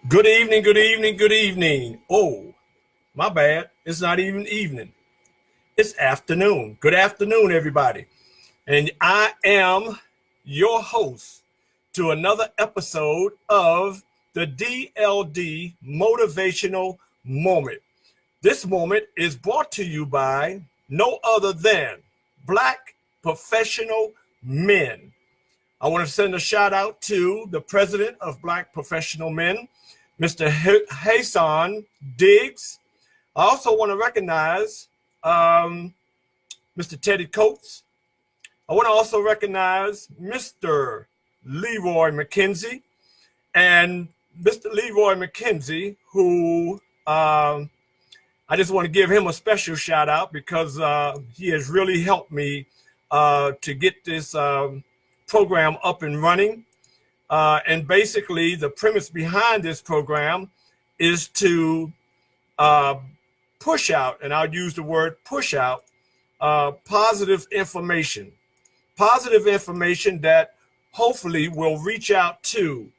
Good evening, good evening, good evening. Oh, my bad. It's not even evening. It's afternoon. Good afternoon, everybody. And I am your host to another episode of the DLD Motivational Moment. This moment is brought to you by no other than Black Professional Men. I want to send a shout out to the president of Black Professional Men, Mr. Hassan Diggs. I also want to recognize Mr. Teddy Coates. I want to also recognize Mr. Leroy McKenzie. And Mr. Leroy McKenzie, who I just want to give him a special shout out because he has really helped me to get this program up and running. And basically, the premise behind this program is to push out, and I'll use the word push out, positive information that hopefully will reach out to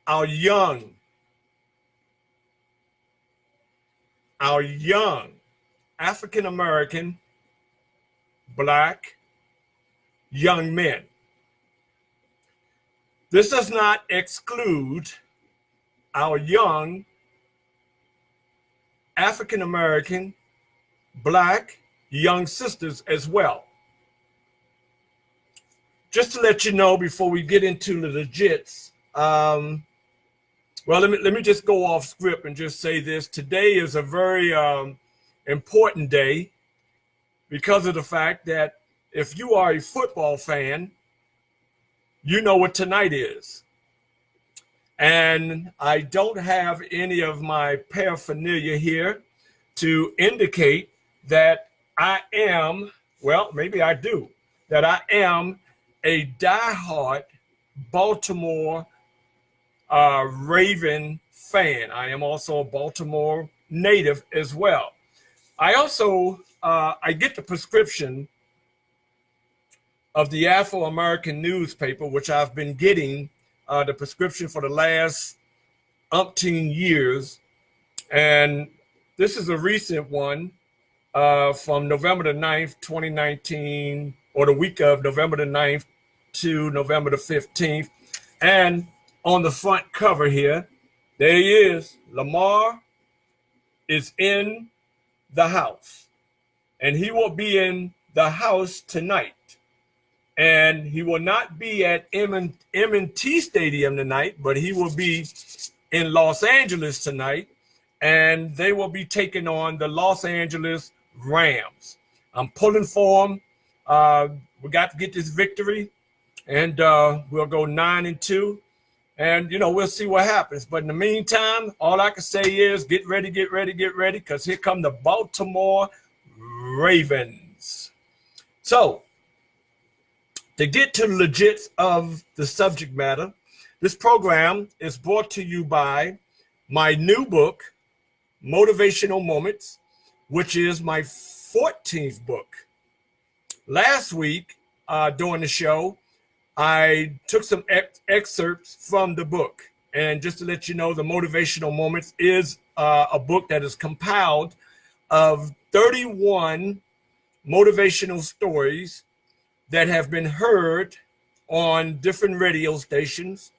our young African American, Black young men. This does not exclude our young African American, Black young sisters as well. Just to let you know before we get into the legits, well, let me just go off script and just say this. Today is a very important day because of the fact that if you are a football fan, you know what tonight is. And I don't have any of my paraphernalia here to indicate that I am, well, maybe I do, that I am a diehard Baltimore Raven fan. I am also a Baltimore native as well. I also, I get the prescription of the Afro-American newspaper, which I've been getting the prescription for the last umpteen years. And this is a recent one from November the 9th, 2019, or the week of November the 9th to November the 15th. And on the front cover here, there he is. Lamar is in the house. And he will be in the house tonight. And he will not be at M&T Stadium tonight, but he will be in Los Angeles tonight, and they will be taking on the Los Angeles Rams. I'm pulling for them. We got to get this victory, and we'll go 9-2, and we'll see what happens. But in the meantime, all I can say is get ready, because here come the Baltimore Ravens. So, to get to the legits of the subject matter, this program is brought to you by my new book, Motivational Moments, which is my 14th book. Last week, during the show, I took some excerpts from the book. And just to let you know, the Motivational Moments is a book that is compiled of 31 motivational stories that have been heard on different radio stations.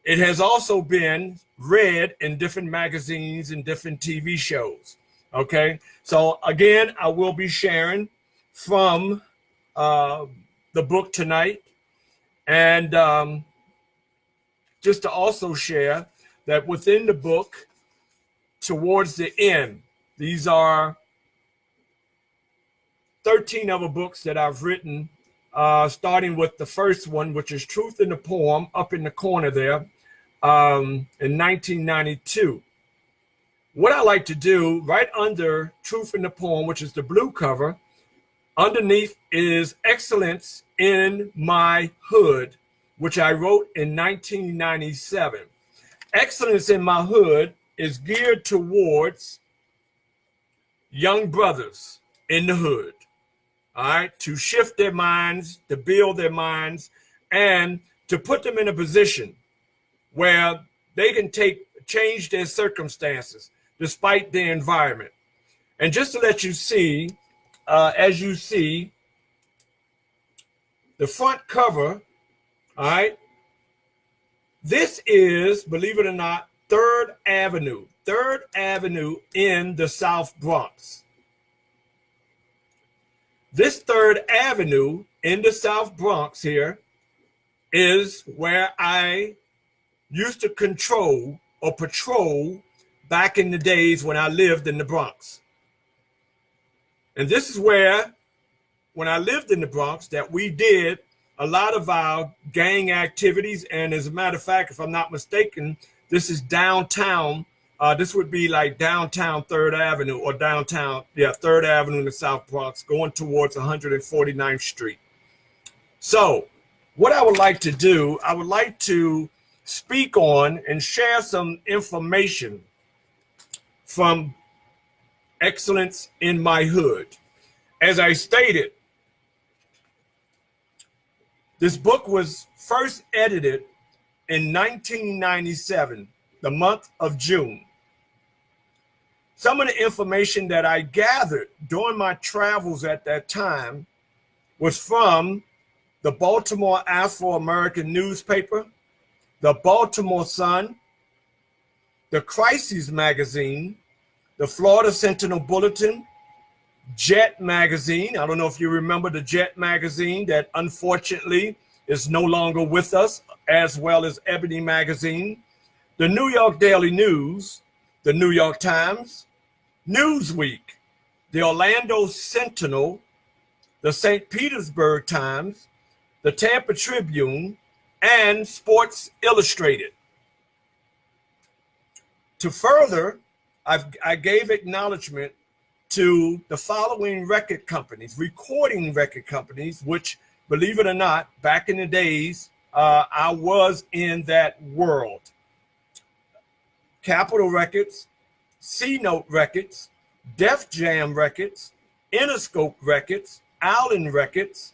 It has also been read in different magazines and different TV shows. Okay, so again, I will be sharing from the book tonight, and just to also share that within the book, towards the end, these are 13 other books that I've written, starting with the first one, which is Truth in the Poem, up in the corner there, in 1992. What I like to do, right under Truth in the Poem, which is the blue cover, underneath is Excellence in My Hood, which I wrote in 1997. Excellence in My Hood is geared towards young brothers in the hood. All right, to shift their minds, to build their minds, and to put them in a position where they can change their circumstances despite their environment. And just to let you see, as you see, the front cover, all right, this is, believe it or not, 3rd Avenue in the South Bronx. This 3rd Avenue in the South Bronx here is where I used to control or patrol back in the days when I lived in the Bronx. And this is where, when I lived in the Bronx, that we did a lot of our gang activities. And as a matter of fact, if I'm not mistaken, this is downtown. This would be like downtown 3rd Avenue or downtown, 3rd Avenue in the South Bronx, going towards 149th Street. So what I would like to do, I would like to speak on and share some information from Excellence in My Hood. As I stated, this book was first edited in 1997, the month of June. Some of the information that I gathered during my travels at that time was from the Baltimore Afro-American newspaper, the Baltimore Sun, the Crises magazine, the Florida Sentinel Bulletin, Jet magazine. I don't know if you remember the Jet magazine that unfortunately is no longer with us, as well as Ebony magazine, the New York Daily News, the New York Times, Newsweek, the Orlando Sentinel, the St. Petersburg Times, the Tampa Tribune, and Sports Illustrated. To further, I gave acknowledgement to the following record companies, recording record companies, which, believe it or not, back in the days, I was in that world. Capitol Records, C-Note Records, Def Jam Records, Interscope Records, Allen Records,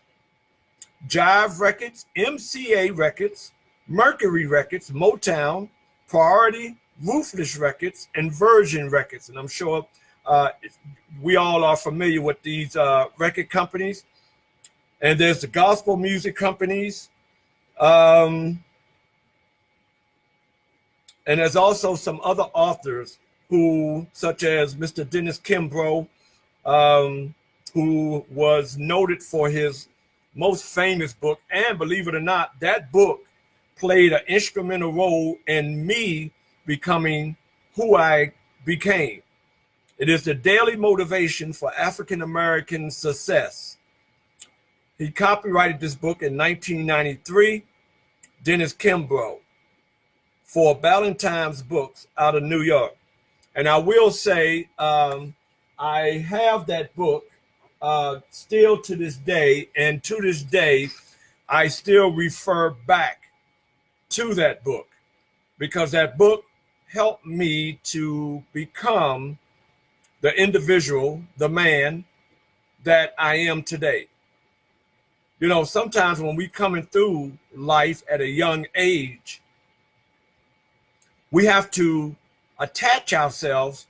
Jive Records, MCA Records, Mercury Records, Motown, Priority, Ruthless Records, and Virgin Records. And I'm sure we all are familiar with these record companies. And there's the gospel music companies. And there's also some other authors who, such as Mr. Dennis Kimbrough, who was noted for his most famous book. And believe it or not, that book played an instrumental role in me becoming who I became. It is the daily motivation for African American success. He copyrighted this book in 1993, Dennis Kimbrough, for Ballantyne's Books out of New York. And I will say, I have that book still to this day, and to this day, I still refer back to that book because that book helped me to become the individual, the man that I am today. You know, sometimes when we coming through life at a young age, we have to attach ourselves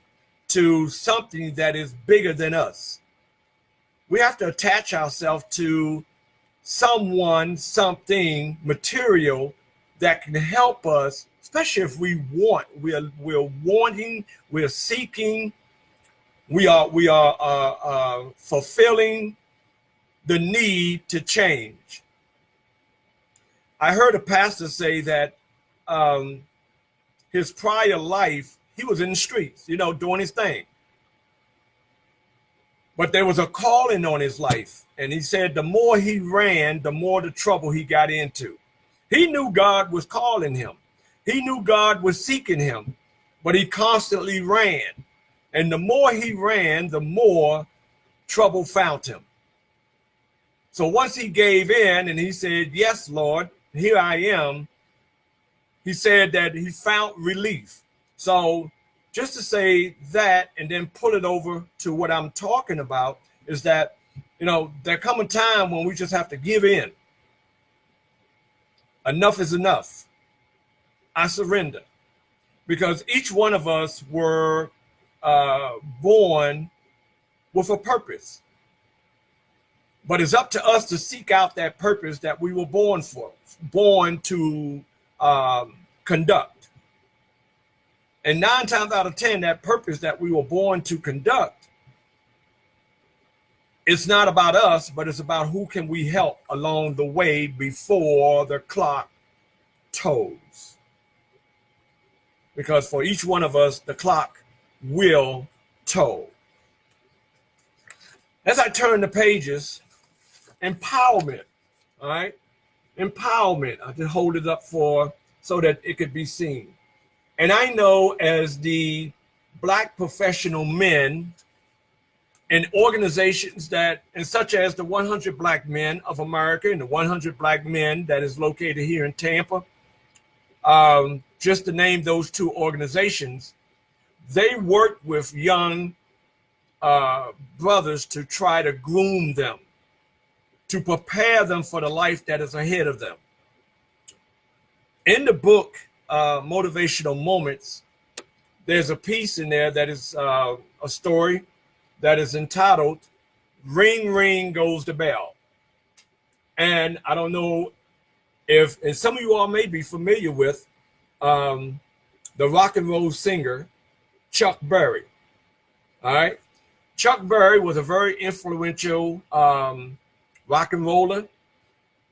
to something that is bigger than us. We have to attach ourselves to someone, something, material that can help us, especially if we want, we're wanting, we're seeking, we are fulfilling the need to change. I heard a pastor say that his prior life, he was in the streets, you know, doing his thing. But there was a calling on his life. And he said the more he ran, the more the trouble he got into. He knew God was calling him. He knew God was seeking him, but he constantly ran. And the more he ran, the more trouble found him. So once he gave in and he said, yes, Lord, here I am, he said that he found relief. So just to say that and then pull it over to what I'm talking about is that, you know, there come a time when we just have to give in. Enough is enough. I surrender. Because each one of us were born with a purpose. But it's up to us to seek out that purpose that we were born for, born to conduct. And 9 times out of 10, that purpose that we were born to conduct, it's not about us, but it's about who can we help along the way before the clock tolls. Because for each one of us, the clock will toll. As I turn the pages, empowerment, all right? Empowerment. I just hold it up so that it could be seen. And I know as the Black professional men in organizations such as the 100 Black Men of America and the 100 Black Men that is located here in Tampa, just to name those 2 organizations, they work with young brothers to try to groom them, to prepare them for the life that is ahead of them. In the book, Motivational Moments, there's a piece in there that is a story that is entitled, Ring, Ring Goes the Bell. And I don't know and some of you all may be familiar with the rock and roll singer, Chuck Berry. All right. Chuck Berry was a very influential rock and roller.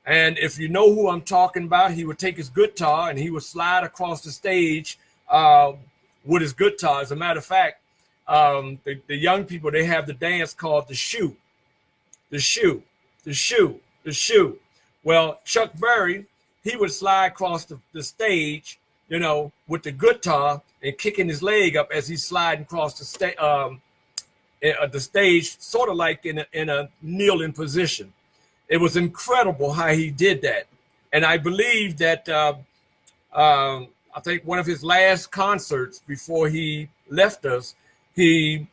And if you know who I'm talking about, he would take his guitar and he would slide across the stage with his guitar. As a matter of fact, the young people, they have the dance called the shoe. The shoe, the shoe, the shoe. Well, Chuck Berry, he would slide across the stage, with the guitar and kicking his leg up as he's sliding across the stage, sort of like in a kneeling position. It was incredible how he did that. And I believe that I think one of his last concerts before he left us, he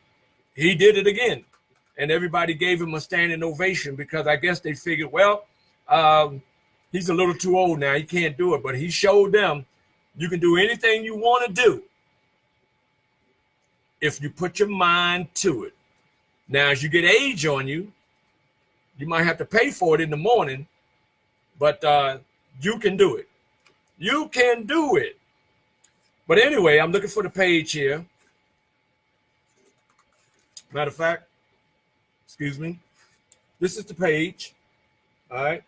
did it again. And everybody gave him a standing ovation because I guess they figured, well, he's a little too old now. He can't do it. But he showed them you can do anything you want to do if you put your mind to it. Now, as you get age on you, you might have to pay for it in the morning, but you can do it. You can do it. But anyway, I'm looking for the page here. Matter of fact, excuse me. This is the page. All right.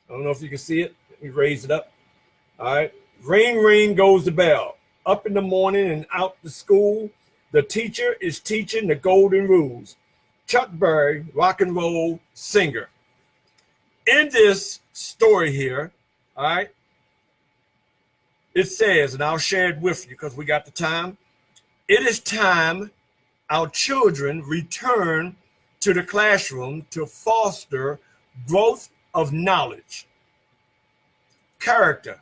I don't know if you can see it. Let me raise it up. All right. Ring, ring goes the bell. Up in the morning and out to school, the teacher is teaching the golden rules. Chuck Berry, rock and roll singer. In this story here, all right, it says, and I'll share it with you because we got the time. It is time our children return to the classroom to foster growth of knowledge, character,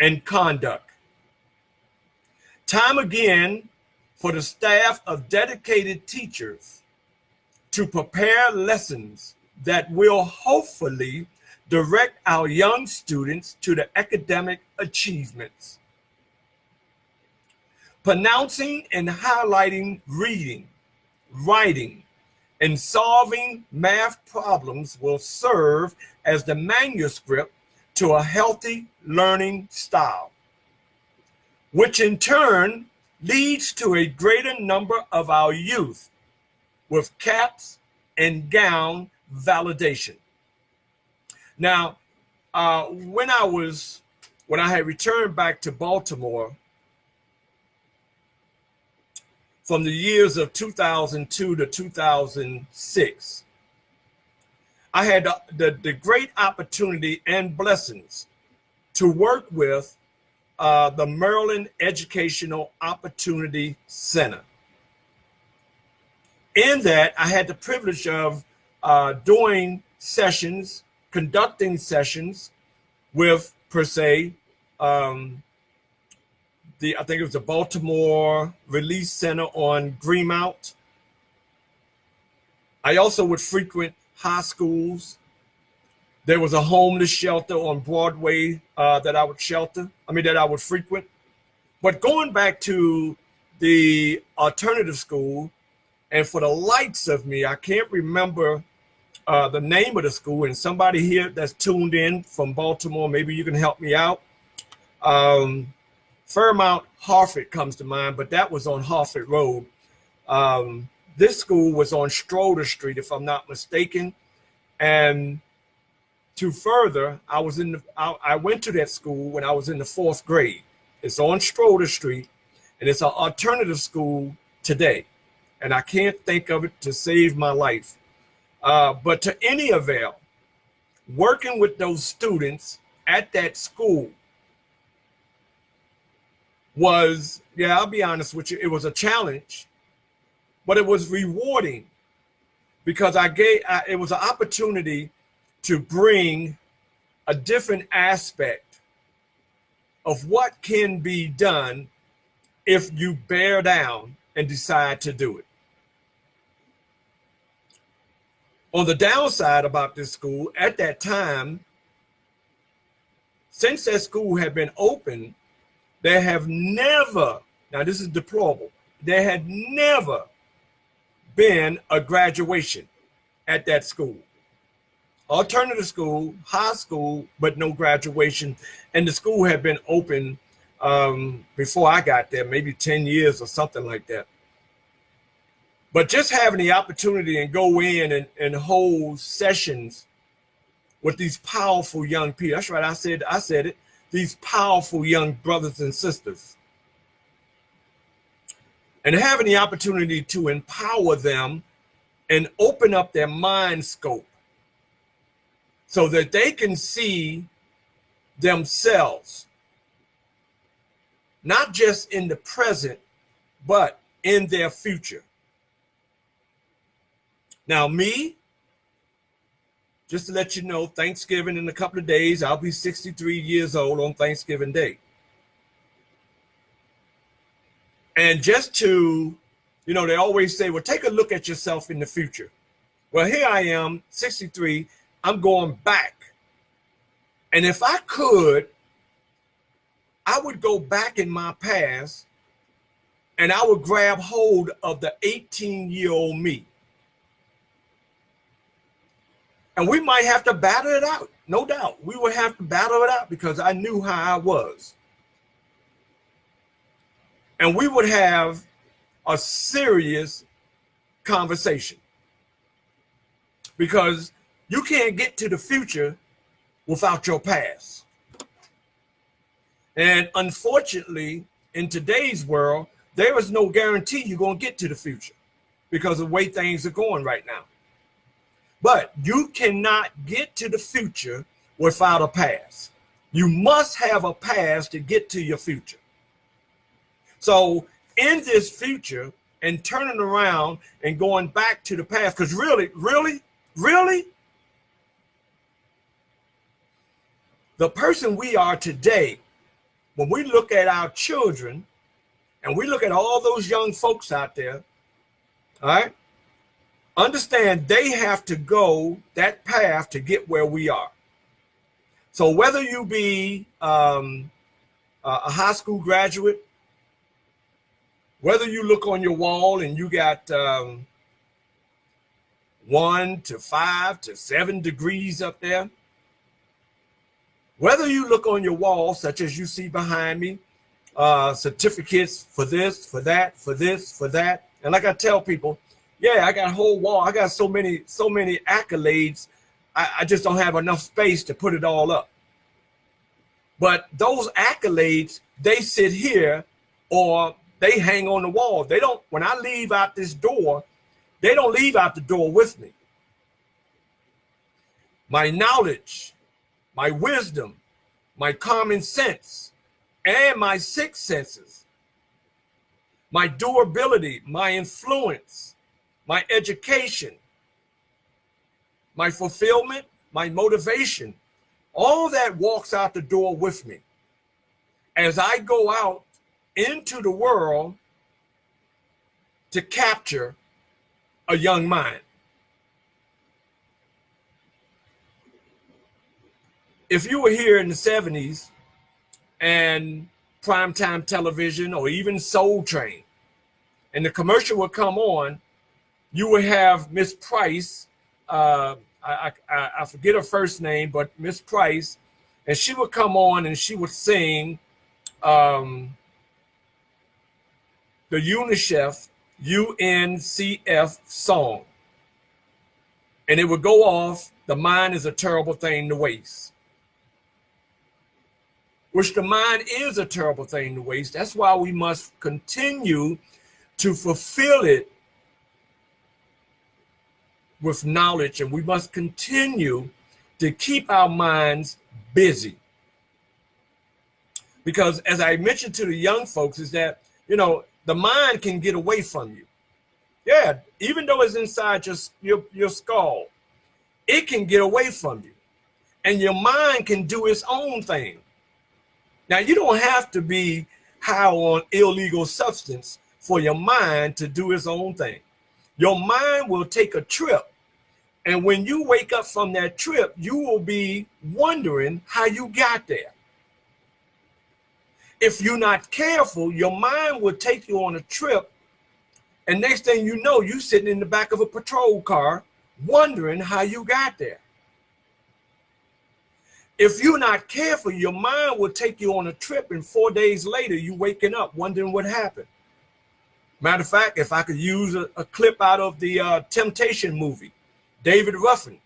and conduct. Time again for the staff of dedicated teachers to prepare lessons that will hopefully direct our young students to the academic achievements. Pronouncing and highlighting reading, writing, and solving math problems will serve as the manuscript to a healthy learning style, which in turn leads to a greater number of our youth with caps and gown validation. Now, when I had returned back to Baltimore from the years of 2002 to 2006, I had the great opportunity and blessings to work with the Maryland Educational Opportunity Center. In that, I had the privilege of doing sessions, conducting sessions with, per se, I think it was the Baltimore Release Center on Greenmount. I also would frequent high schools, There was a homeless shelter on Broadway that I would frequent. But going back to the alternative school, and for the likes of me, I can't remember the name of the school. And somebody here that's tuned in from Baltimore, maybe you can help me out. Fairmount Harford comes to mind, but that was on Harford Road. This school was on Stroder Street, if I'm not mistaken. And to further, I went to that school when I was in the 4th grade. It's on Stroder Street, and it's an alternative school today. And I can't think of it to save my life. But to any avail, working with those students at that school was, I'll be honest with you, it was a challenge, but it was rewarding because it was an opportunity to bring a different aspect of what can be done if you bear down and decide to do it. On the downside about this school, at that time, since that school had been open, there have never, now this is deplorable, there had never been a graduation at that school. Alternative school, high school, but no graduation. And the school had been open before I got there, maybe 10 years or something like that. But just having the opportunity and go in and hold sessions with these powerful young people. That's right, I said it. These powerful young brothers and sisters. And having the opportunity to empower them and open up their mind scope so that they can see themselves, not just in the present, but in their future. Now, me, just to let you know, Thanksgiving in a couple of days, I'll be 63 years old on Thanksgiving Day. And just to, they always say, well, take a look at yourself in the future. Well, here I am, 63, I'm going back. And if I could, I would go back in my past and I would grab hold of the 18-year-old me. And we might have to battle it out, no doubt. We would have to battle it out because I knew how I was. And we would have a serious conversation because you can't get to the future without your past. And unfortunately, in today's world, there is no guarantee you're going to get to the future because of the way things are going right now. But you cannot get to the future without a past. You must have a past to get to your future. So in this future and turning around and going back to the past, because really, the person we are today, when we look at our children and we look at all those young folks out there, all right, understand they have to go that path to get where we are. So whether you be a high school graduate, whether you look on your wall and you got 1 to 5 to 7 degrees up there, whether you look on your wall, such as you see behind me, certificates for this, for that, for this, for that. And like I tell people, I got a whole wall. I got so many accolades. I just don't have enough space to put it all up. But those accolades, they sit here or they hang on the wall. They don't, when I leave out this door, they don't leave out the door with me. My knowledge, my wisdom, my common sense, and my sixth senses, my durability, my influence, my education, my fulfillment, my motivation, all that walks out the door with me as I go out into the world to capture a young mind. if you were here in the 70s and primetime television or even Soul Train, and the commercial would come on, you would have Miss Price, I forget her first name, but Miss Price, and she would come on and she would sing the UNCF song. And it would go off, the mind is a terrible thing to waste. Which the mind is a terrible thing to waste. That's why we must continue to fulfill it with knowledge, and we must continue to keep our minds busy. Because as I mentioned to the young folks, is that, the mind can get away from you. Yeah, even though it's inside your skull, it can get away from you. And your mind can do its own thing. Now, you don't have to be high on illegal substance for your mind to do its own thing. Your mind will take a trip. And when you wake up from that trip, you will be wondering how you got there. If you're not careful, your mind will take you on a trip. And next thing you know, you're sitting in the back of a patrol car wondering how you got there. If you're not careful, your mind will take you on a trip, and 4 days later, you waking up wondering what happened. Matter of fact, if I could use a clip out of the Temptation movie, David Ruffin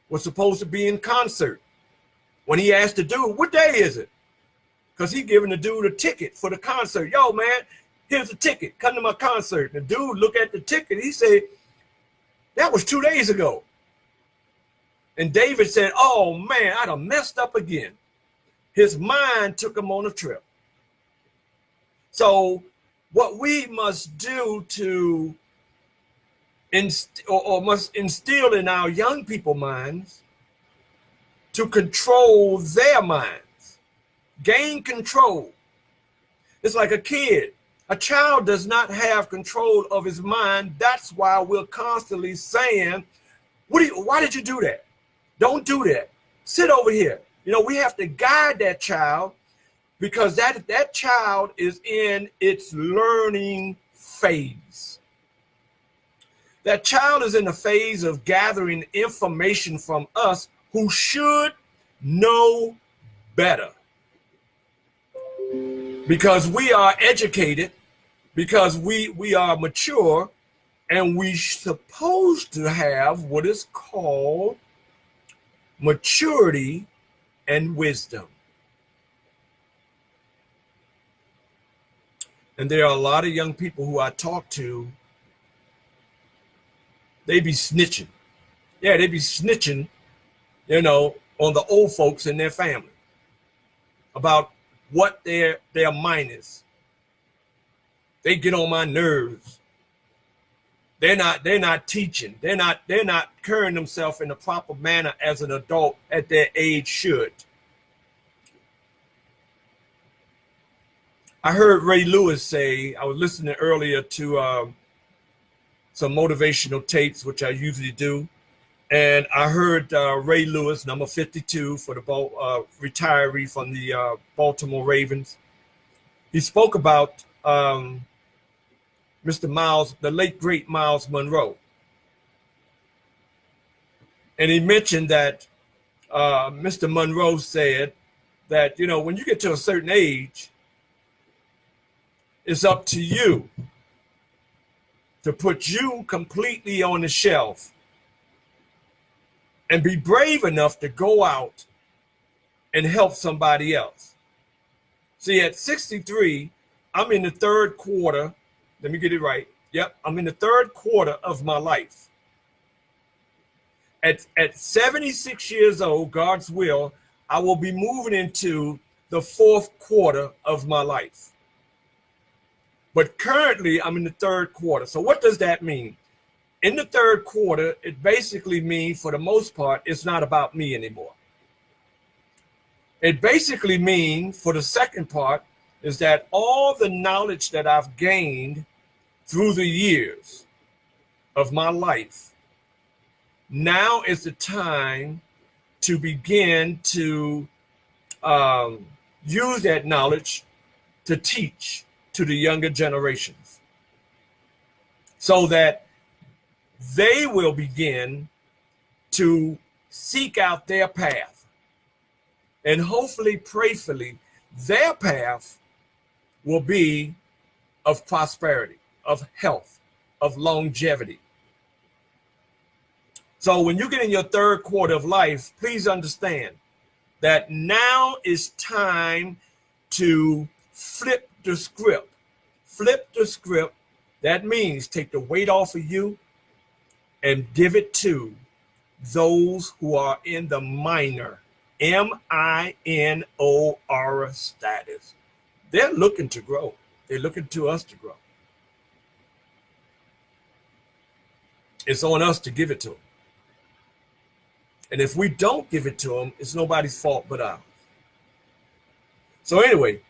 was supposed to be in concert. When he asked the dude, what day is it? Because he giving the dude a ticket for the concert. Yo, man, here's a ticket. Come to my concert. The dude looked at the ticket. He said, that was 2 days ago. And David said, oh, man, I done messed up again. His mind took him on a trip. So what we must do to must instill in our young people minds to control their minds, gain control. It's like a kid. A child does not have control of his mind. That's why we're constantly saying, why did you do that? Don't do that. Sit over here. We have to guide that child, because that child is in its learning phase. That child is in the phase of gathering information from us who should know better. Because we are educated, because we are mature, and we're supposed to have what is called maturity and wisdom. And there are a lot of young people who I talk to, they be snitching. Yeah, they be snitching, on the old folks in their family about what their mind is. They get on my nerves. They're not teaching. They're not carrying themselves in a proper manner as an adult at their age should. I heard Ray Lewis say, I was listening earlier to some motivational tapes, which I usually do. And I heard Ray Lewis, number 52 for the retiree from the Baltimore Ravens. He spoke about Mr. Miles, the late great Miles Monroe. And he mentioned that Mr. Monroe said that, when you get to a certain age, it's up to you to put you completely on the shelf and be brave enough to go out and help somebody else. See, at 63, I'm in the third quarter. Let me get it right. Yep, I'm in the third quarter of my life. At 76 years old, God's will, I will be moving into the fourth quarter of my life. But currently, I'm in the third quarter. So what does that mean? In the third quarter, it basically means, for the most part, it's not about me anymore. It basically means, for the second part, is that all the knowledge that I've gained through the years of my life, now is the time to begin to use that knowledge to teach to the younger generations so that they will begin to seek out their path. And hopefully, prayerfully, their path will be of prosperity, of health, of longevity. So when you get in your third quarter of life, please understand that now is time to flip the script. Flip the script. That means take the weight off of you and give it to those who are in the minor, M-I-N-O-R status. They're looking to grow. They're looking to us to grow. It's on us to give it to them. And if we don't give it to them, it's nobody's fault but ours. So anyway,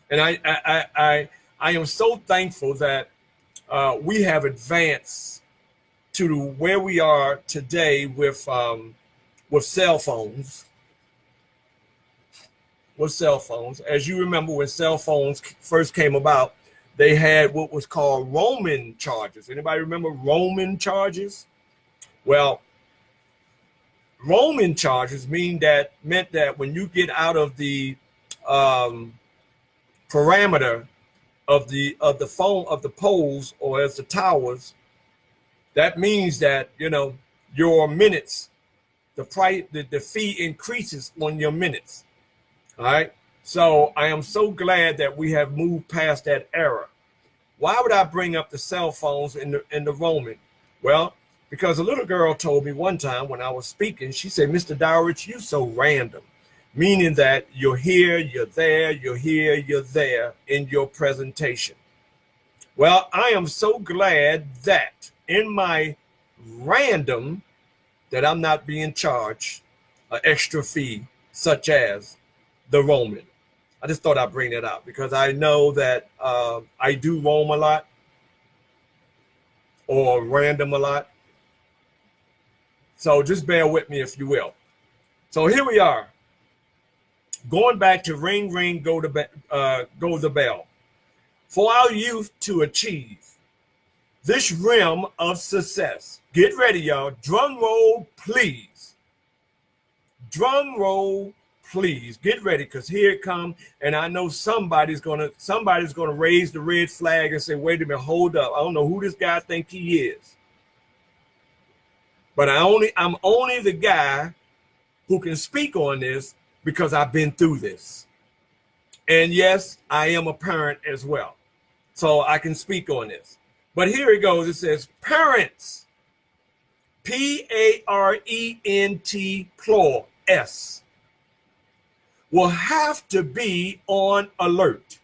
and I am so thankful that we have advanced to where we are today with cell phones. With cell phones, as you remember, when cell phones first came about, they had what was called roaming charges. Anybody remember roaming charges? Well, roaming charges meant that when you get out of the parameter of the phone, of the poles, or as the towers, that means that, you know, your minutes, the price, the fee increases on your minutes. All right. So I am so glad that we have moved past that era. Why would I bring up the cell phones in the roaming? Well, because a little girl told me one time when I was speaking, she said, "Mr. Dowridge, you're so random," meaning that you're here, you're there, you're here, you're there in your presentation. Well, I am so glad that in my random that I'm not being charged an extra fee such as the roaming. I just thought I'd bring that up because I know that I do roam a lot or random a lot. So just bear with me if you will. So here we are, going back to ring, ring, go the bell. For our youth to achieve this realm of success. Get ready, y'all. Drum roll, please. Drum roll, please. Get ready, because here it comes, and I know somebody's gonna raise the red flag and say, "Wait a minute, hold up. I don't know who this guy think he is, but I'm only the guy who can speak on this because I've been through this, and yes, I am a parent as well, so I can speak on this." But here it goes. It says, parents, P-A-R-E-N-T, plural, S, will have to be on alert.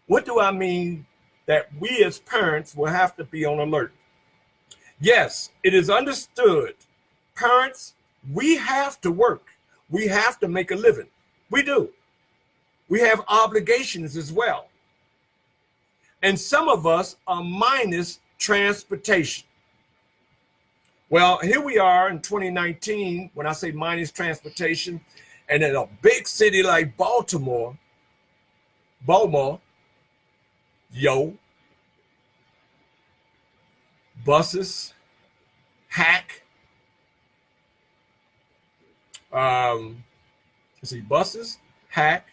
What do I mean that we as parents will have to be on alert? Yes, it is understood. Parents, we have to work. We have to make a living. We do. We have obligations as well. And some of us are minus transportation. Well, here we are in 2019, when I say minus transportation, and in a big city like Baltimore, buses, hack, buses, hack,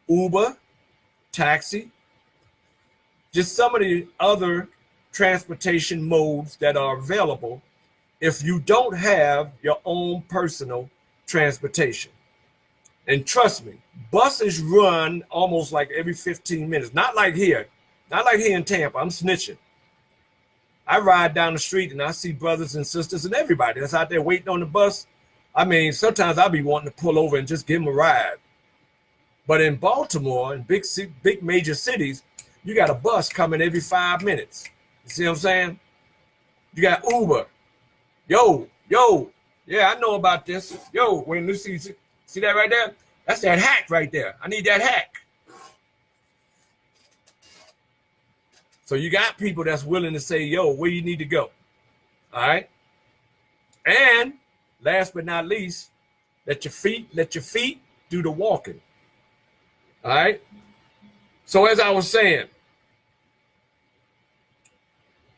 Uber, taxi, just some of the other transportation modes that are available if you don't have your own personal transportation. And trust me, buses run almost like every 15 minutes. Not like here in Tampa. I'm snitching. I ride down the street and I see brothers and sisters and everybody that's out there waiting on the bus. I mean, sometimes I'll be wanting to pull over and just give them a ride. But in Baltimore and big major cities, you got a bus coming every 5 minutes. You see what I'm saying? You got Uber. Yo, yeah, I know about this. Yo, when you see that right there? That's that hack right there. I need that hack. So you got people that's willing to say, yo, where you need to go. All right? And last but not least, let your feet do the walking. All right. So as I was saying,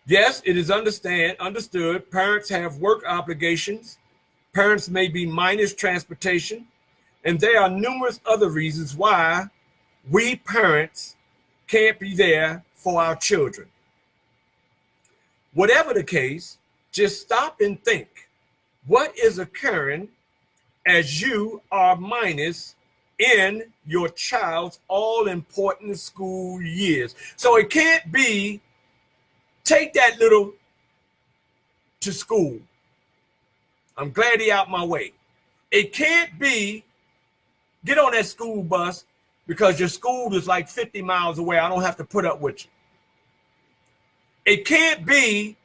yes, it is understood. Parents have work obligations. Parents may be minus transportation. And there are numerous other reasons why we parents can't be there for our children. Whatever the case, just stop and think, what is occurring as you are minus in your child's all-important school years? So it can't be, take that little to school. I'm glad he out my way. It can't be, get on that school bus because your school is like 50 miles away. I don't have to put up with you. It can't be,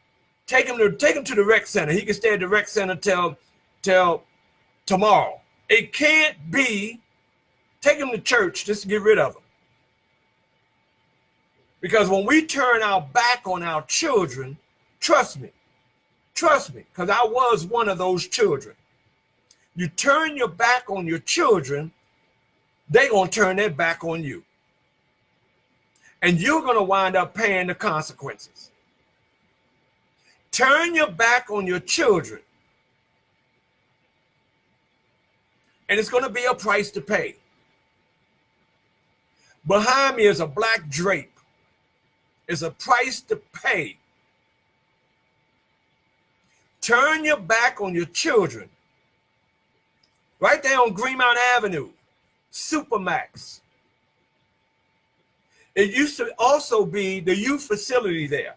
take him to the rec center. He can stay at the rec center till tomorrow. It can't be, take him to church just to get rid of him. Because when we turn our back on our children, trust me, because I was one of those children. You turn your back on your children, they're going to turn their back on you. And you're going to wind up paying the consequences. Turn your back on your children, and it's going to be a price to pay. Behind me is a black drape. It's a price to pay. Turn your back on your children. Right there on Greenmount Avenue, Supermax. It used to also be the youth facility there.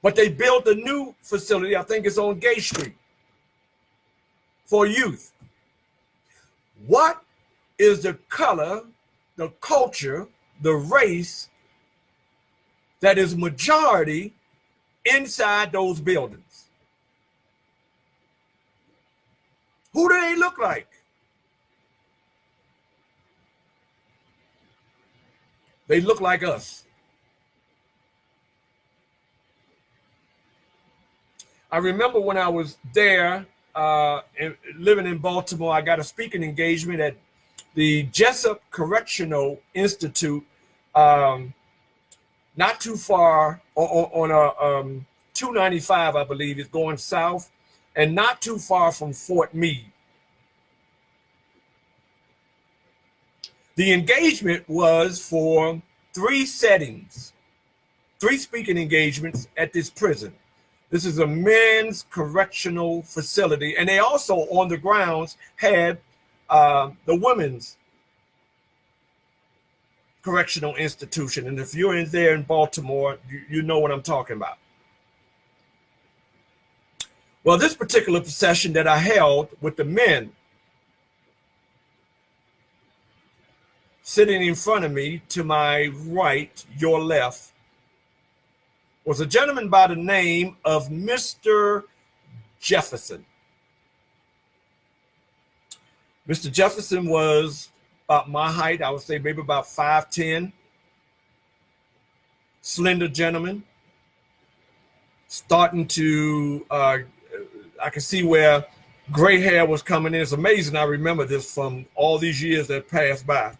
But they built a new facility, I think it's on Gay Street, for youth. What is the color, the culture, the race that is majority inside those buildings? Who do they look like? They look like us. I remember when I was there living in Baltimore, I got a speaking engagement at the Jessup Correctional Institute, not too far on 295, I believe, is going south, and not too far from Fort Meade. The engagement was for 3 settings, 3 speaking engagements at this prison. This is a men's correctional facility. And they also, on the grounds, had the women's correctional institution. And if you're in there in Baltimore, you know what I'm talking about. Well, this particular session that I held with the men, sitting in front of me, to my right, your left, was a gentleman by the name of Mr. Jefferson. Mr. Jefferson was about my height, I would say maybe about 5'10", slender gentleman, starting to, I could see where gray hair was coming in. It's amazing I remember this from all these years that passed by.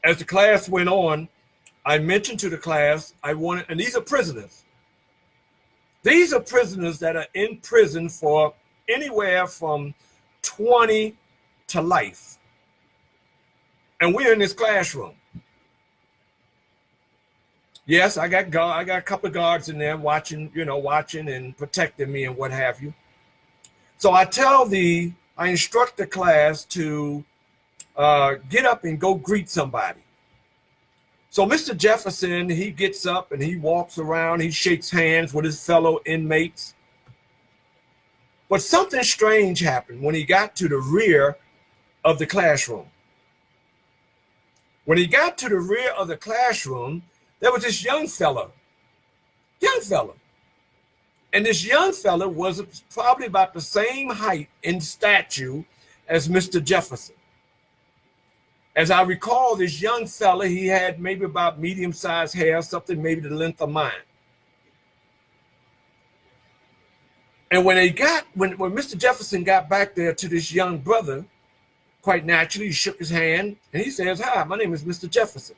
As the class went on, I mentioned to the class, and these are prisoners. These are prisoners that are in prison for anywhere from 20 to life. And we're in this classroom. Yes, I got a couple of guards in there watching and protecting me and what have you. So I instruct the class to get up and go greet somebody. So Mr. Jefferson, he gets up and he walks around, he shakes hands with his fellow inmates. But something strange happened when he got to the rear of the classroom. When he got to the rear of the classroom, there was this young fella. And this young fella was probably about the same height in stature as Mr. Jefferson. As I recall, this young fella, he had maybe about medium-sized hair, something maybe the length of mine. And when Mr. Jefferson got back there to this young brother, quite naturally, he shook his hand and he says, "Hi, my name is Mr. Jefferson."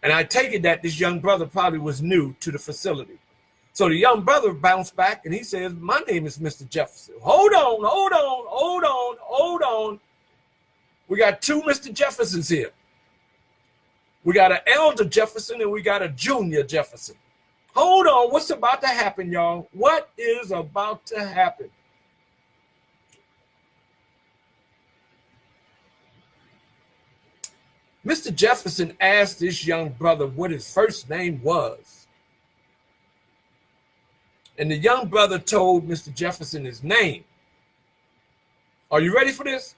And I take it that this young brother probably was new to the facility. So the young brother bounced back and he says, "My name is Mr. Jefferson." Hold on. We got two Mr. Jeffersons here. We got an elder Jefferson and we got a junior Jefferson. Hold on, what's about to happen, y'all? What is about to happen? Mr. Jefferson asked this young brother what his first name was. And the young brother told Mr. Jefferson his name. Are you ready for this?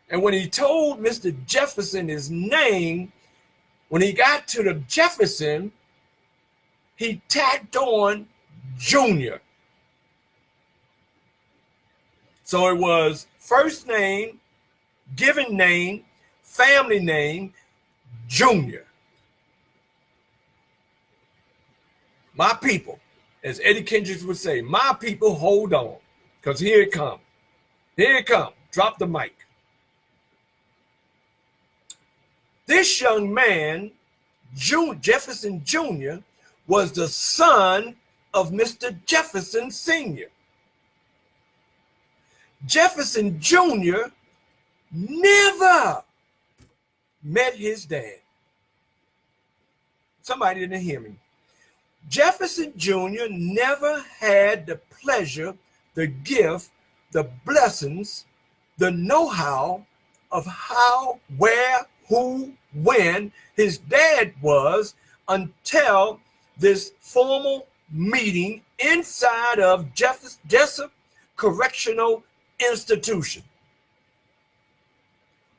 And when he told Mr. Jefferson his name, when he got to the Jefferson, he tacked on Junior. So it was first name, given name, family name, Junior. My people, as Eddie Kendricks would say, my people, hold on, because here it comes. Here it comes. Drop the mic. This young man, Jefferson Jr., was the son of Mr. Jefferson Sr. Jefferson Jr. never met his dad. Somebody didn't hear me. Jefferson Jr. never had the pleasure, the gift, the blessings, the know-how of how, where, who, when his dad was until this formal meeting inside of Jessup Correctional Institution.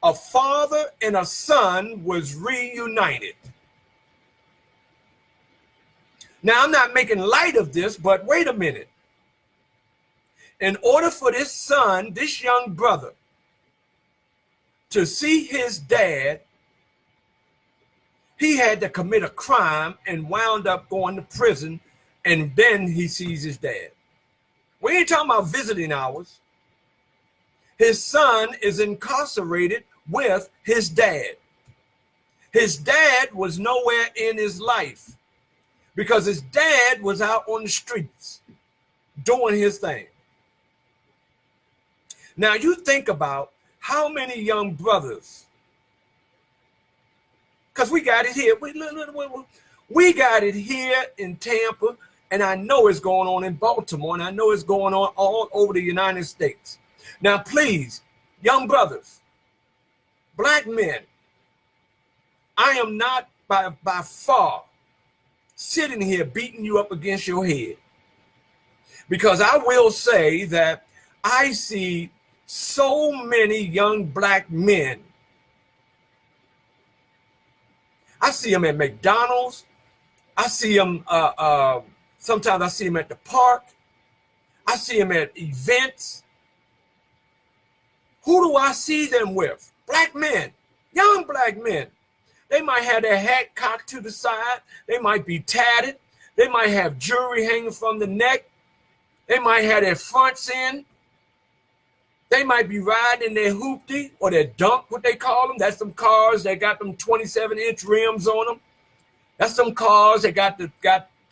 A father and a son was reunited. Now, I'm not making light of this, but wait a minute. In order for this son, this young brother, to see his dad, he had to commit a crime and wound up going to prison, and then he sees his dad. We ain't talking about visiting hours. His son is incarcerated with his dad. His dad was nowhere in his life because his dad was out on the streets doing his thing. Now you think about how many young brothers, because we got it here. We got it here in Tampa, and I know it's going on in Baltimore, and I know it's going on all over the United States. Now, please, young brothers, black men, I am not by far sitting here beating you up against your head, because I will say that I see so many young black men. I see them at McDonald's. I see them, sometimes I see them at the park. I see them at events. Who do I see them with? Black men, young black men. They might have their hat cocked to the side. They might be tatted. They might have jewelry hanging from the neck. They might have their fronts in. They might be riding in their hoopty or their dunk, what they call them. That's some cars that got them 27-inch rims on them. That's some cars that got the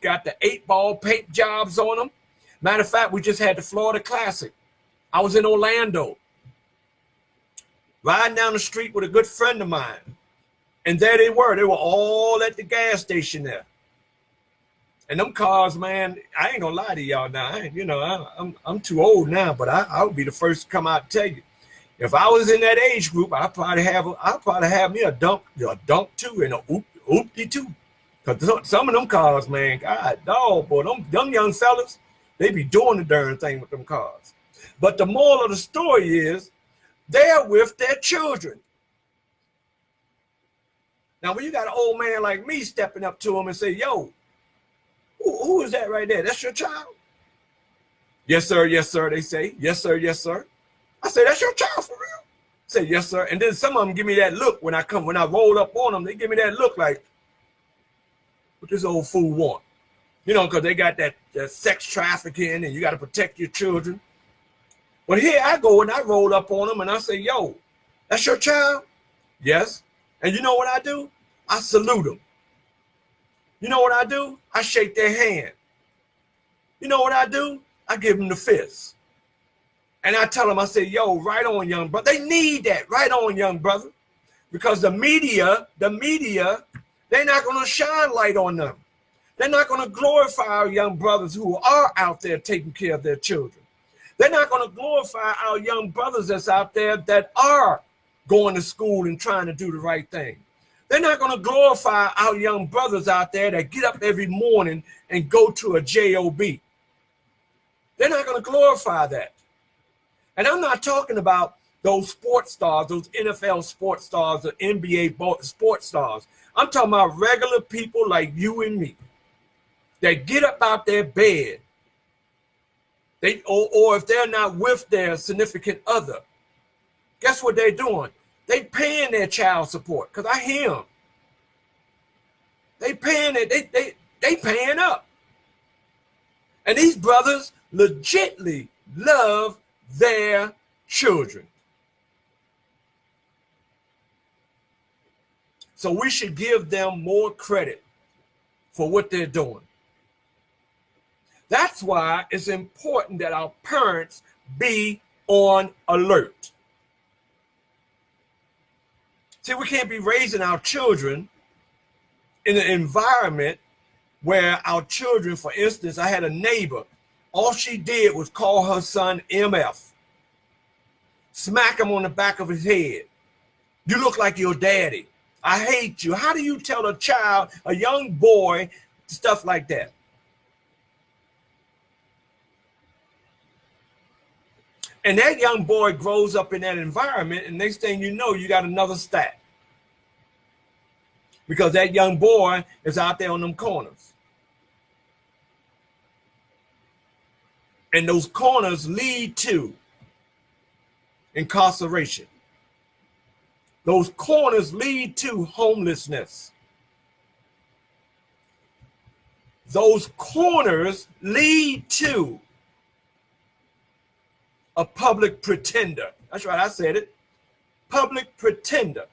8-ball paint jobs on them. Matter of fact, we just had the Florida Classic. I was in Orlando, riding down the street with a good friend of mine. And there they were. They were all at the gas station there. And them cars, man, I ain't gonna lie to y'all now. I'm too old now, but I would be the first to come out and tell you. If I was in that age group, I'd probably have me a dunk too, and a oopty too. Because some of them cars, man, God dog, boy, them young fellas, they be doing the darn thing with them cars. But the moral of the story is they're with their children. Now, when you got an old man like me stepping up to him and say, "Yo, who is that right there? That's your child?" "Yes, sir. Yes, sir." They say, "Yes, sir. Yes, sir." I say, "That's your child for real?" Say, yes, sir. And then some of them give me that look when I roll up on them, they give me that look like, what this old fool want? You know, because they got that sex trafficking and you got to protect your children. But here I go and I roll up on them and I say, yo, that's your child? Yes. And you know what I do? I salute them. You know what I do? I shake their hand. You know what I do? I give them the fist. And I tell them, I say, yo, right on, young brother. They need that. Right on, young brother. Because the media, they're not going to shine light on them. They're not going to glorify our young brothers who are out there taking care of their children. They're not going to glorify our young brothers that's out there that are going to school and trying to do the right thing. They're not going to glorify our young brothers out there that get up every morning and go to a job. They're not going to glorify that. And I'm not talking about those sports stars, those NFL sports stars, the NBA sports stars. I'm talking about regular people like you and me that get up out their bed. Or if they're not with their significant other, guess what they're doing? They paying their child support, because I hear them. They paying it, they paying up. And these brothers legitly love their children. So we should give them more credit for what they're doing. That's why it's important that our parents be on alert. See, we can't be raising our children in an environment where our children, for instance, I had a neighbor, all she did was call her son MF, smack him on the back of his head. You look like your daddy. I hate you. How do you tell a child, a young boy, stuff like that? And that young boy grows up in that environment, and next thing you know, you got another stat. Because that young boy is out there on them corners. And those corners lead to incarceration. Those corners lead to homelessness. Those corners lead to a public pretender. That's right, I said it. Public pretender.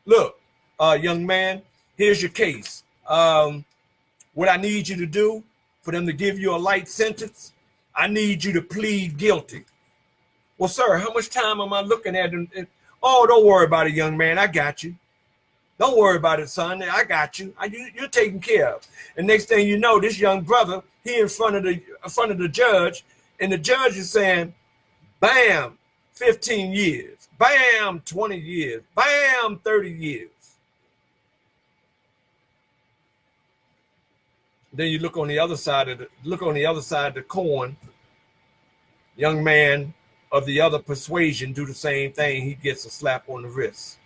Look, young man, here's your case. What I need you to do for them to give you a light sentence, I need you to plead guilty. Well, sir, how much time am I looking at? Oh, don't worry about it, young man. I got you. Don't worry about it, son. I got you. You're taken care of. And next thing you know, this young brother, he in front of the judge, and the judge is saying, bam, 15 years. Bam, 20 years. Bam, 30 years. Then you look on the other side of the coin. Young man of the other persuasion do the same thing. He gets a slap on the wrist.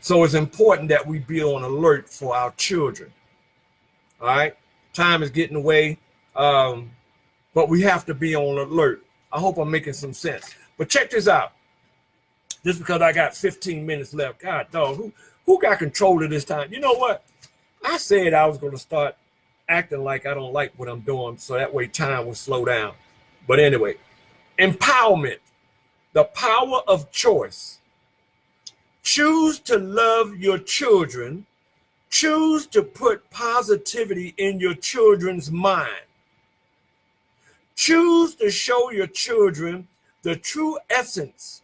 So it's important that we be on alert for our children. All right. Time is getting away, but we have to be on alert. I hope I'm making some sense. But check this out. Just because I got 15 minutes left, God dog, who got control of this time? You know what? I said I was going to start acting like I don't like what I'm doing, so that way time will slow down. But anyway, empowerment, the power of choice. Choose to love your children. Choose to put positivity in your children's mind. Choose to show your children the true essence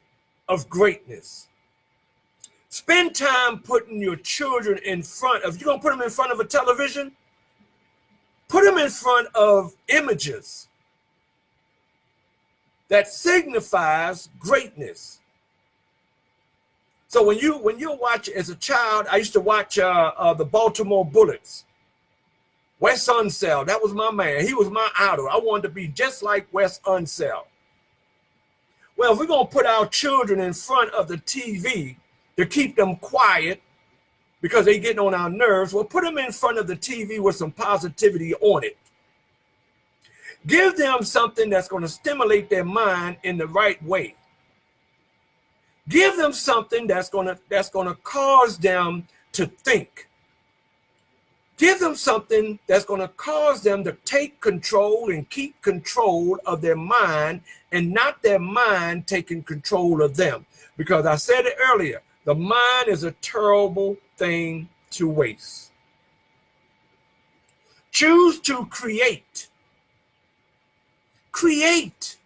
of greatness. Spend time putting your children in front of, you're going to put them in front of a television? Put them in front of images that signifies greatness. So when you watch, as a child, I used to watch the Baltimore Bullets. Wes Unseld, that was my man. He was my idol. I wanted to be just like Wes Unseld. Well, if we're going to put our children in front of the TV to keep them quiet because they're getting on our nerves, well, put them in front of the TV with some positivity on it. Give them something that's going to stimulate their mind in the right way. Give them something that's going to cause them to think. Give them something that's going to cause them to take control and keep control of their mind, and not their mind taking control of them. Because I said it earlier, the mind is a terrible thing to waste. Choose to create. Create.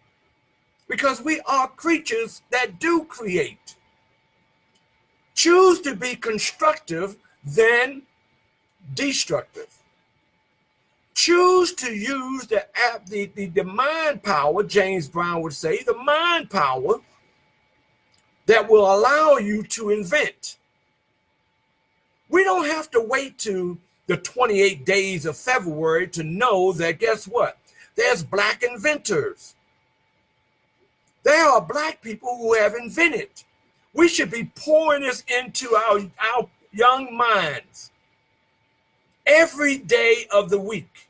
Because we are creatures that do create. Choose to be constructive than destructive. Choose to use the mind power, James Brown would say, the mind power that will allow you to invent. We don't have to wait to the 28 days of February to know that, guess what? There's black inventors. There are black people who have invented. We should be pouring this into our young minds every day of the week.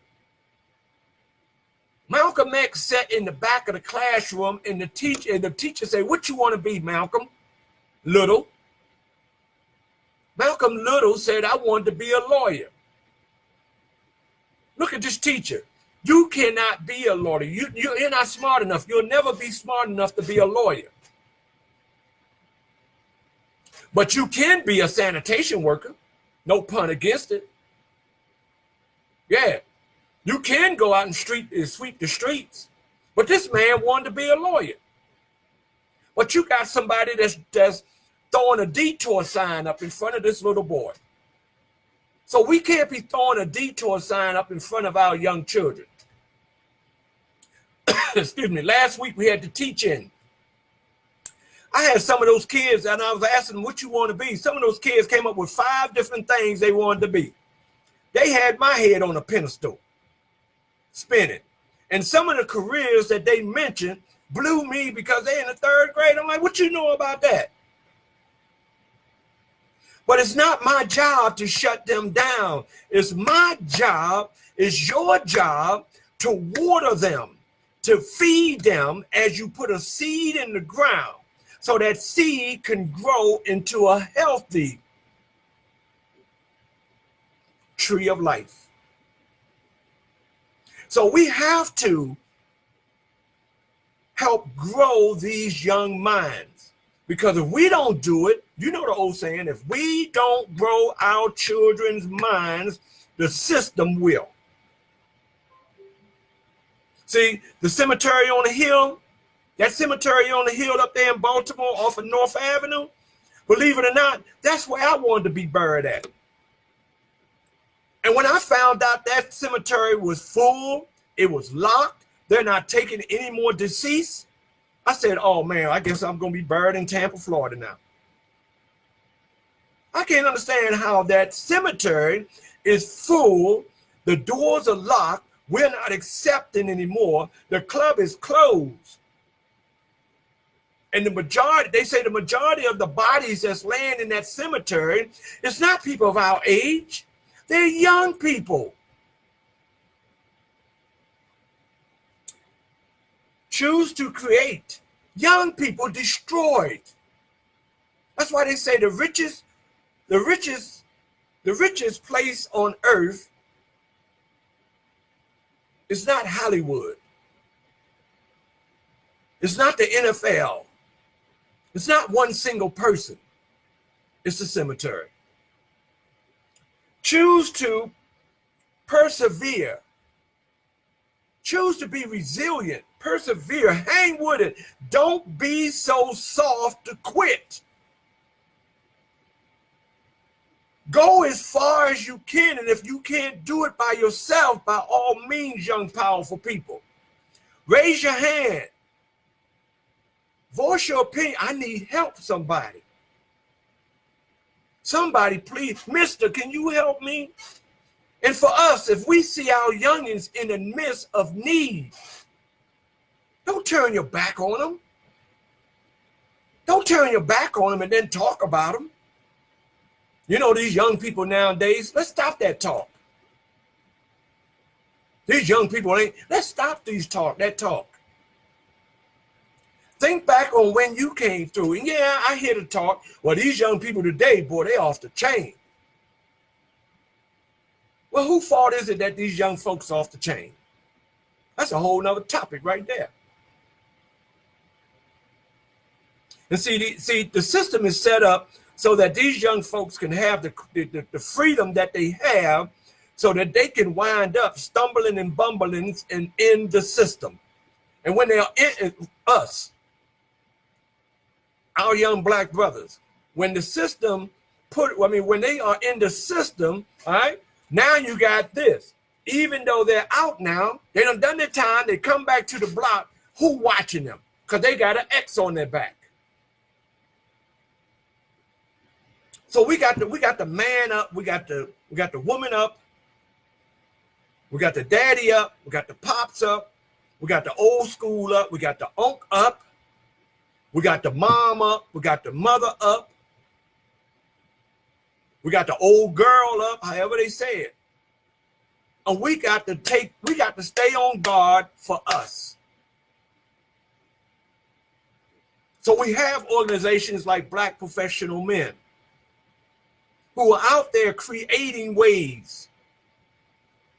Malcolm X sat in the back of the classroom, and the teacher said, "What you want to be, Malcolm?" Little. Malcolm Little said, "I wanted to be a lawyer." Look at this teacher. You cannot be a lawyer. You're not smart enough. You'll never be smart enough to be a lawyer. But you can be a sanitation worker. No pun against it. Yeah. You can go out and sweep the streets. But this man wanted to be a lawyer. But you got somebody that's throwing a detour sign up in front of this little boy. So we can't be throwing a detour sign up in front of our young children. Excuse me. Last week we had the teach-in. I had some of those kids, and I was asking them, what you want to be? Some of those kids came up with 5 different things they wanted to be. They had my head on a pedestal, spinning. And some of the careers that they mentioned blew me because they're in the 3rd grade. I'm like, what you know about that? But it's not my job to shut them down. It's my job, it's your job to water them, to feed them as you put a seed in the ground so that seed can grow into a healthy tree of life. So we have to help grow these young minds, because if we don't do it, you know the old saying, if we don't grow our children's minds, the system will. See, the cemetery on the hill, that cemetery on the hill up there in Baltimore off of North Avenue, believe it or not, that's where I wanted to be buried at. And when I found out that cemetery was full, it was locked, they're not taking any more deceased, I said, oh man, I guess I'm going to be buried in Tampa, Florida now. I can't understand how that cemetery is full, the doors are locked, we're not accepting anymore, the club is closed. And they say the majority of the bodies that's laying in that cemetery is not people of our age. They're young people. Choose to create. Young people destroyed. That's why they say the richest place on earth is not Hollywood. It's not the NFL. It's not one single person. It's the cemetery. Choose to persevere. Choose to be resilient. Persevere. Hang with it. Don't be so soft to quit. Go as far as you can, and if you can't do it by yourself, by all means, young, powerful people, raise your hand. Voice your opinion. I need help, somebody. Somebody, please. Mister, can you help me? And for us, if we see our youngins in the midst of need, don't turn your back on them. Don't turn your back on them and then talk about them. You know, these young people nowadays, let's stop that talk. These young people ain't, let's stop that talk. Think back on when you came through. And yeah, I hear the talk. Well, these young people today, boy, they off the chain. Well, whose fault is it that these young folks are off the chain? That's a whole nother topic right there. And see, the system is set up so that these young folks can have the freedom that they have so that they can wind up stumbling and bumbling in the system. And when they are in us, our young black brothers, when the system when they are in the system, all right, now you got this. Even though they're out now, they done their time, they come back to the block, who watching them? Because they got an X on their back. So we got the man up, we got the woman up, we got the daddy up, we got the pops up, we got the old school up, we got the unk up, we got the mom up, we got the mother up, we got the old girl up, however they say it. And we got to stay on guard for us. So we have organizations like Black Professional Men who are out there creating ways,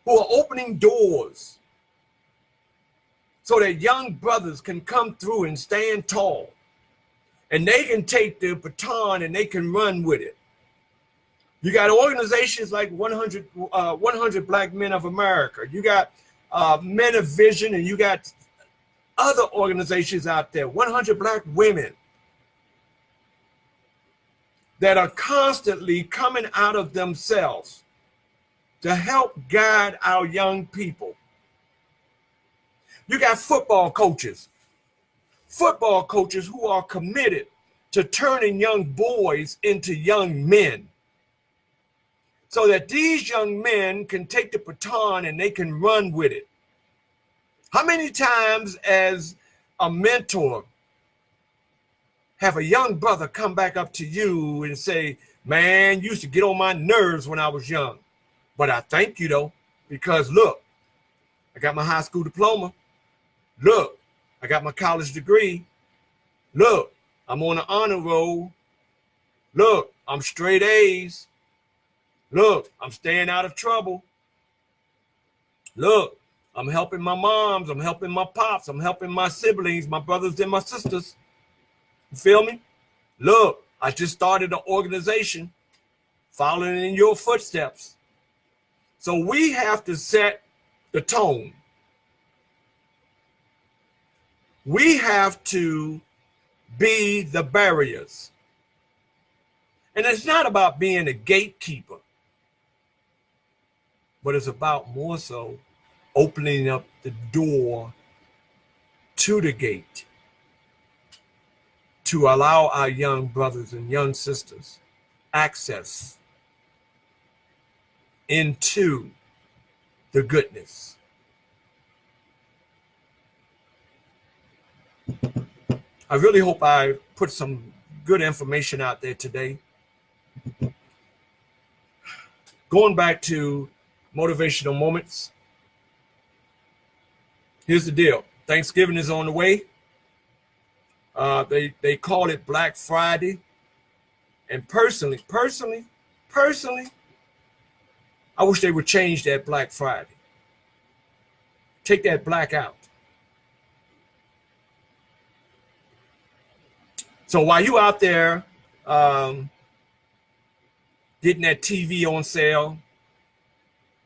who are opening doors so that young brothers can come through and stand tall. And they can take the baton and they can run with it. You got organizations like 100 Black Men of America. You got Men of Vision, and you got other organizations out there, 100 Black Women, that are constantly coming out of themselves to help guide our young people. You got football coaches who are committed to turning young boys into young men, so that these young men can take the baton and they can run with it. How many times as a mentor have a young brother come back up to you and say, man, you used to get on my nerves when I was young, but I thank you though, because look, I got my high school diploma. Look, I got my college degree. Look, I'm on the honor roll. Look, I'm straight A's. Look, I'm staying out of trouble. Look, I'm helping my moms. I'm helping my pops. I'm helping my siblings, my brothers and my sisters. You feel me? Look, I just started an organization following in your footsteps. So we have to set the tone. We have to be the barriers. And it's not about being a gatekeeper, but it's about more so opening up the door to the gate to allow our young brothers and young sisters access into the goodness. I really hope I put some good information out there today. Going back to motivational moments, here's the deal. Thanksgiving is on the way. They call it Black Friday. And personally, I wish they would change that Black Friday. Take that black out. So while you out there getting that TV on sale,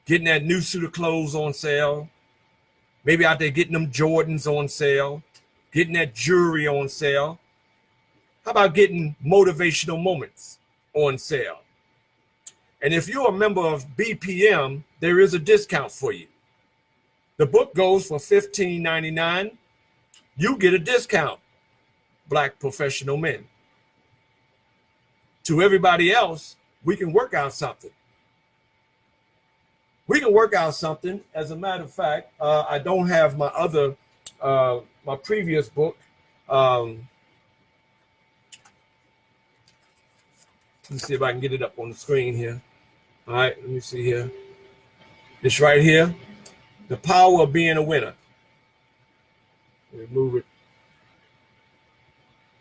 getting that new suit of clothes on sale, maybe out there getting them Jordans on sale, getting that jewelry on sale, how about getting motivational moments on sale? And if you're a member of BPM, there is a discount for you. The book goes for $15.99. You get a discount, Black Professional Men. To everybody else, we can work out something. We can work out something. As a matter of fact, I don't have my other, my previous book. Let's see if I can get it up on the screen here. All right, let me see here. It's right here. The power of being a winner. Remove it.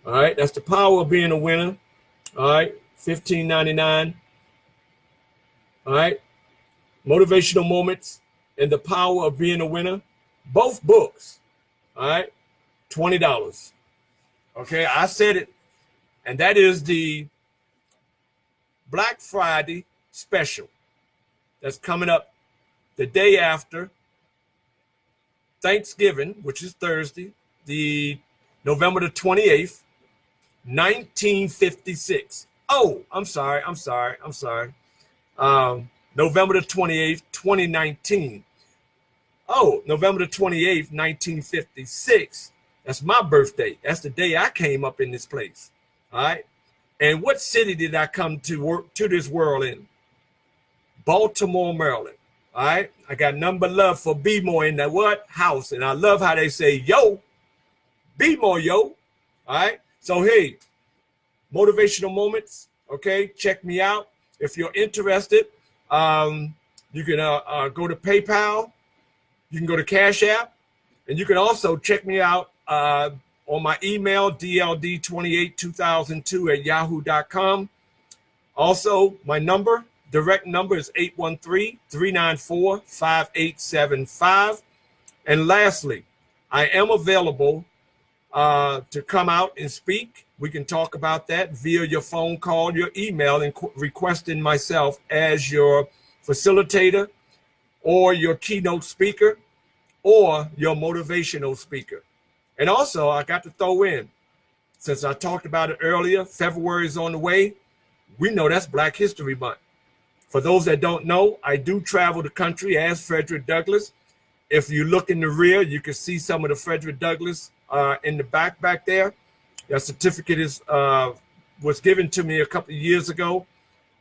All right, that's the power of being a winner. All right, $15.99. All right, motivational moments and the power of being a winner. Both books. All right, $20. Okay, I said it, and that is the Black Friday special that's coming up the day after Thanksgiving, which is Thursday, the November the 28th, 1956. Oh, I'm sorry. November the 28th, 2019. Oh, November the 28th, 1956. That's my birthday. That's the day I came up in this place. All right. And what city did I come to this world in? Baltimore, Maryland. All right. I got nothing but love for B-More in that what? House. And I love how they say, yo, B-More, yo. All right. So, hey, motivational moments. Okay. Check me out. If you're interested, you can go to PayPal. You can go to Cash App. And you can also check me out on my email, dld282002@yahoo.com. Also, my number, direct number is 813-394-5875. And lastly, I am available to come out and speak. We can talk about that via your phone call, your email, and requesting myself as your facilitator or your keynote speaker or your motivational speaker. And also, I got to throw in, since I talked about it earlier, February is on the way. We know that's Black History Month. For those that don't know, I do travel the country as Frederick Douglass. If you look in the rear, you can see some of the Frederick Douglass in the back there. That certificate was given to me a couple of years ago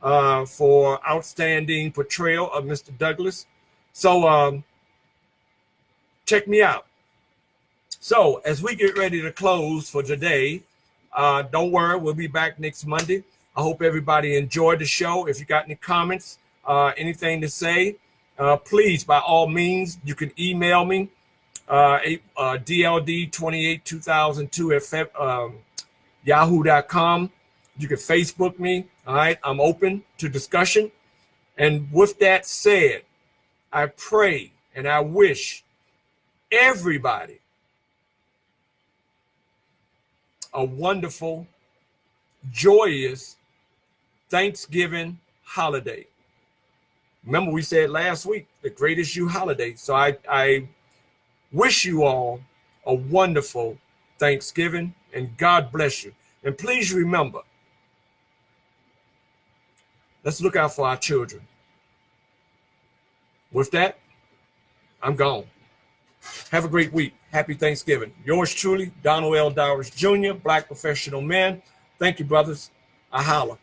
for outstanding portrayal of Mr. Douglass. So check me out. So as we get ready to close for today, don't worry, we'll be back next Monday. I hope everybody enjoyed the show. If you got any comments, anything to say, please, by all means, you can email me, dld282002@yahoo.com. You can Facebook me. All right, I'm open to discussion. And with that said, I pray and I wish everybody a wonderful, joyous Thanksgiving holiday. Remember, we said last week, the greatest you holiday. So I wish you all a wonderful Thanksgiving and God bless you. And please remember, let's look out for our children. With that, I'm gone. Have a great week. Happy Thanksgiving. Yours truly, Donald L. Dowridge Jr., Black professional man. Thank you, brothers. I holla.